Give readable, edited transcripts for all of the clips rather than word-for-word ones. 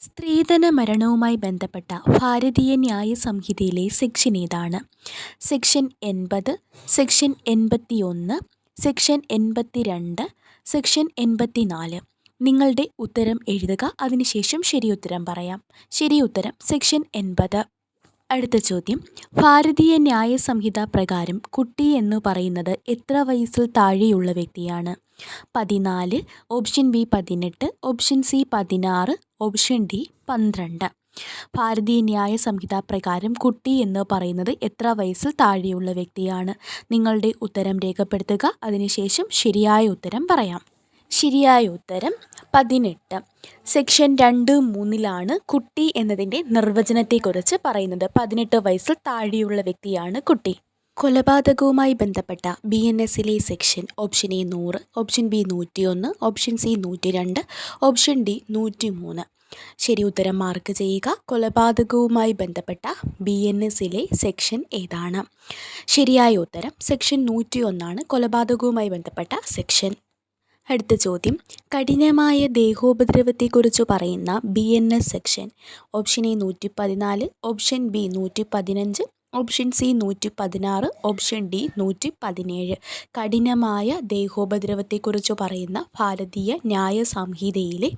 സ്ത്രീധന മരണവുമായി ബന്ധപ്പെട്ട ഭാരതീയ ന്യായ സംഹിതയിലെ സെക്ഷൻ ഏതാണ്? Section 80, section 81, section 82, section 84. നിങ്ങളുടെ ഉത്തരം എഴുതുക. അതിനുശേഷം ശരിയുത്തരം പറയാം. ശരിയുത്തരം സെക്ഷൻ 80. അടുത്ത ചോദ്യം. ഭാരതീയ ന്യായ സംഹിത പ്രകാരം കുട്ടി എന്നു പറയുന്നത് എത്ര വയസ്സിൽ താഴെയുള്ള വ്യക്തിയാണ്? 14, option B 18, option C 16, option D 12. ഭാരതീയ ന്യായ സംഹിത പ്രകാരം കുട്ടി എന്ന് പറയുന്നത് എത്ര വയസ്സിൽ താഴെയുള്ള വ്യക്തിയാണ്? നിങ്ങളുടെ ഉത്തരം രേഖപ്പെടുത്തുക. അതിനുശേഷം ശരിയായ ഉത്തരം പറയാം. ശരിയായ ഉത്തരം 18. സെക്ഷൻ 2(3) കുട്ടി എന്നതിൻ്റെ നിർവചനത്തെക്കുറിച്ച് പറയുന്നത്. 18 വയസ്സിൽ താഴെയുള്ള വ്യക്തിയാണ് കുട്ടി. കൊലപാതകവുമായി ബന്ധപ്പെട്ട BNSലെ section option A 100, option B 101, option C 102, option D 103. ശരി ഉത്തരം മാർക്ക് ചെയ്യുക. കൊലപാതകവുമായി ബന്ധപ്പെട്ട BNSലെ സെക്ഷൻ ഏതാണ്? ശരിയായ ഉത്തരം സെക്ഷൻ 101 കൊലപാതകവുമായി ബന്ധപ്പെട്ട സെക്ഷൻ. അടുത്ത ചോദ്യം. കഠിനമായ ദേഹോപദ്രവത്തെക്കുറിച്ച് പറയുന്ന BNS section option A 114, option B 115, option C 116, option D 117. കഠിനമായ ദേഹോപദ്രവത്തെക്കുറിച്ച് പറയുന്ന ഭാരതീയ ന്യായ സംഹിതയിലെ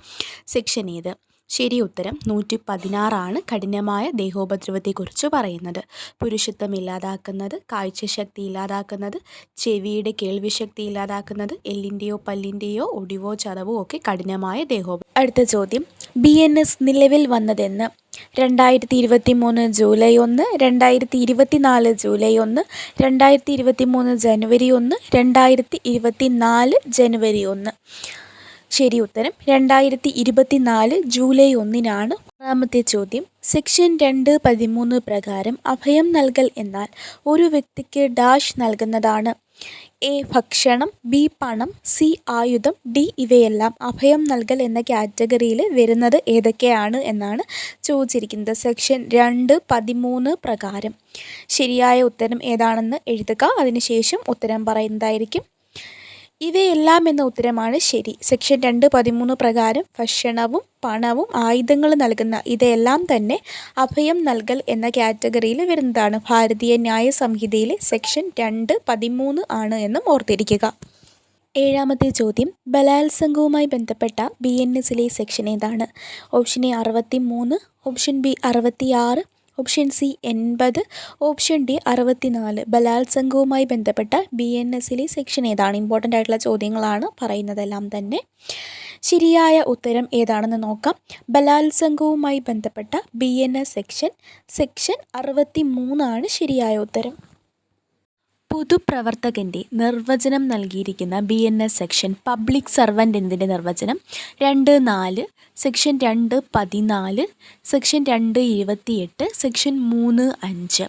സെക്ഷൻ ഏത്? ശരി ഉത്തരം 116 കഠിനമായ ദേഹോപദ്രവത്തെക്കുറിച്ച് പറയുന്നത്. പുരുഷത്വം ഇല്ലാതാക്കുന്നത്, കാഴ്ചശക്തി ഇല്ലാതാക്കുന്നത്, ചെവിയുടെ കേൾവിശക്തി ഇല്ലാതാക്കുന്നത്, എല്ലിൻ്റെയോ പല്ലിൻ്റെയോ ഒടിവോ ചതവോ ഒക്കെ കഠിനമായ അടുത്ത ചോദ്യം. BNS നിലവിൽ വന്നതെന്ന്? 2023 ജൂലൈ 1, 2024 ജൂലൈ 1, 2023 ജനുവരി 1, 2024 ജനുവരി 1. ശരി ഉത്തരം 2024 ജൂലൈ 1. ആറാമത്തെ ചോദ്യം. സെക്ഷൻ 2(13) പ്രകാരം അഭയം നൽകൽ എന്നാൽ ഒരു വ്യക്തിക്ക് ഡാഷ് നൽകുന്നതാണ്. എ ഭക്ഷണം, ബി പണം, സി ആയുധം, ഡി ഇവയെല്ലാം. അഭയം നൽകൽ എന്ന കാറ്റഗറിയിൽ വരുന്നത് ഏതൊക്കെയാണ് എന്നാണ് ചോദിച്ചിരിക്കുന്നത്. സെക്ഷൻ 2(13) പ്രകാരം ശരിയായ ഉത്തരം ഏതാണെന്ന് എഴുതുക. അതിനുശേഷം ഉത്തരം പറയുന്നതായിരിക്കും. ഇവയെല്ലാം എന്ന ഉത്തരമാണ് ശരി. സെക്ഷൻ 2(13) പ്രകാരം ഭക്ഷണവും പണവും ആയുധങ്ങൾ നൽകുന്ന ഇതെല്ലാം തന്നെ അഭയം നൽകൽ എന്ന കാറ്റഗറിയിൽ വരുന്നതാണ്. ഭാരതീയ ന്യായ സംഹിതയിലെ സെക്ഷൻ 2(13) ആണ് എന്നും ഓർത്തിരിക്കുക. ഏഴാമത്തെ ചോദ്യം. ബലാത്സംഗവുമായി ബന്ധപ്പെട്ട BNSലെ സെക്ഷൻ ഏതാണ്? Option A 63, option B 66, option C 80, option D 64. ബലാത്സംഗവുമായി ബന്ധപ്പെട്ട BNSലെ സെക്ഷൻ ഏതാണ്? ഇമ്പോർട്ടൻ്റ് ആയിട്ടുള്ള ചോദ്യങ്ങളാണ് പറയുന്നതെല്ലാം തന്നെ. ശരിയായ ഉത്തരം ഏതാണെന്ന് നോക്കാം. ബലാത്സംഗവുമായി ബന്ധപ്പെട്ട BNS സെക്ഷൻ 63 ശരിയായ ഉത്തരം. പൊതുപ്രവർത്തകൻ്റെ നിർവചനം നൽകിയിരിക്കുന്ന BNS സെക്ഷൻ. പബ്ലിക് സർവൻ്റ് എന്നതിൻ്റെ നിർവചനം 2(4), സെക്ഷൻ 2(14), സെക്ഷൻ 2(28), സെക്ഷൻ 3(5).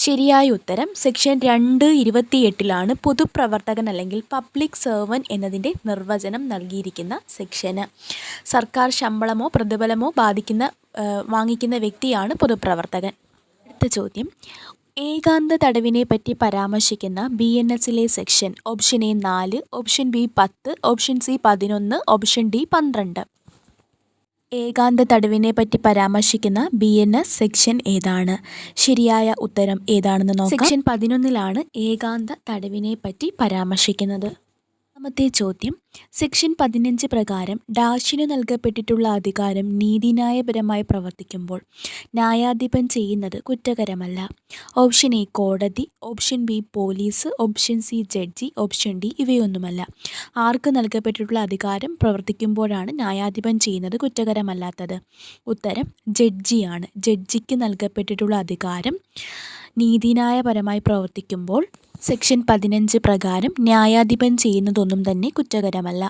ശരിയായ ഉത്തരം സെക്ഷൻ 2(28) പൊതുപ്രവർത്തകൻ അല്ലെങ്കിൽ പബ്ലിക് സർവൻ്റ് എന്നതിൻ്റെ നിർവചനം നൽകിയിരിക്കുന്ന സെക്ഷന്. സർക്കാർ ശമ്പളമോ പ്രതിഫലമോ വാങ്ങിക്കുന്ന വ്യക്തിയാണ് പൊതുപ്രവർത്തകൻ. അടുത്ത ചോദ്യം. ഏകാന്ത തടവിനെ പറ്റി പരാമർശിക്കുന്ന BNSലെ section option A 4, option B 10, option C 11, option D 12. ഏകാന്ത തടവിനെ പറ്റി പരാമർശിക്കുന്ന BNS സെക്ഷൻ ഏതാണ്? ശരിയായ ഉത്തരം ഏതാണെന്ന് നോക്കാം. സെക്ഷൻ 11 ഏകാന്ത തടവിനെ പറ്റി പരാമർശിക്കുന്നത്. രണ്ടാമത്തെ ചോദ്യം. സെക്ഷൻ 15 പ്രകാരം ഡാഷിന് നൽകപ്പെട്ടിട്ടുള്ള അധികാരം നീതിന്യായപരമായി പ്രവർത്തിക്കുമ്പോൾ ന്യായാധിപൻ ചെയ്യുന്നത് കുറ്റകരമല്ല. ഓപ്ഷൻ എ കോടതി, option B police, option C judge, option D ഇവയൊന്നുമല്ല. ആർക്ക് നൽകപ്പെട്ടിട്ടുള്ള അധികാരം പ്രവർത്തിക്കുമ്പോഴാണ് ന്യായാധിപൻ ചെയ്യുന്നത് കുറ്റകരമല്ലാത്തത്? ഉത്തരം ജഡ്ജിയാണ്. ജഡ്ജിക്ക് നൽകപ്പെട്ടിട്ടുള്ള അധികാരം നീതിന്യായപരമായി പ്രവർത്തിക്കുമ്പോൾ സെക്ഷൻ 15 പ്രകാരം ന്യായാധിപൻ ചെയ്യുന്നതൊന്നും തന്നെ കുറ്റകരമല്ല.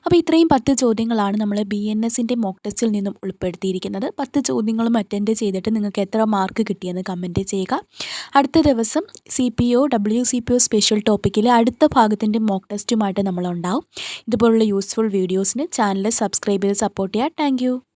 അപ്പോൾ ഇത്രയും 10 ചോദ്യങ്ങളാണ് നമ്മൾ BNSൻ്റെ മോക്ക് ടെസ്റ്റിൽ നിന്നും ഉൾപ്പെടുത്തിയിരിക്കുന്നത്. 10 ചോദ്യങ്ങളും അറ്റൻഡ് ചെയ്തിട്ട് നിങ്ങൾക്ക് എത്ര മാർക്ക് കിട്ടിയെന്ന് കമൻറ്റ് ചെയ്യുക. അടുത്ത ദിവസം CPO WCPO സ്പെഷ്യൽ ടോപ്പിക്കിലെ അടുത്ത ഭാഗത്തിൻ്റെ മോക്ക് ടെസ്റ്റുമായിട്ട് നമ്മളുണ്ടാവും. ഇതുപോലുള്ള യൂസ്ഫുൾ വീഡിയോസിന് ചാനൽ സബ്സ്ക്രൈബ് ചെയ്ത് സപ്പോർട്ട് ചെയ്യുക. താങ്ക്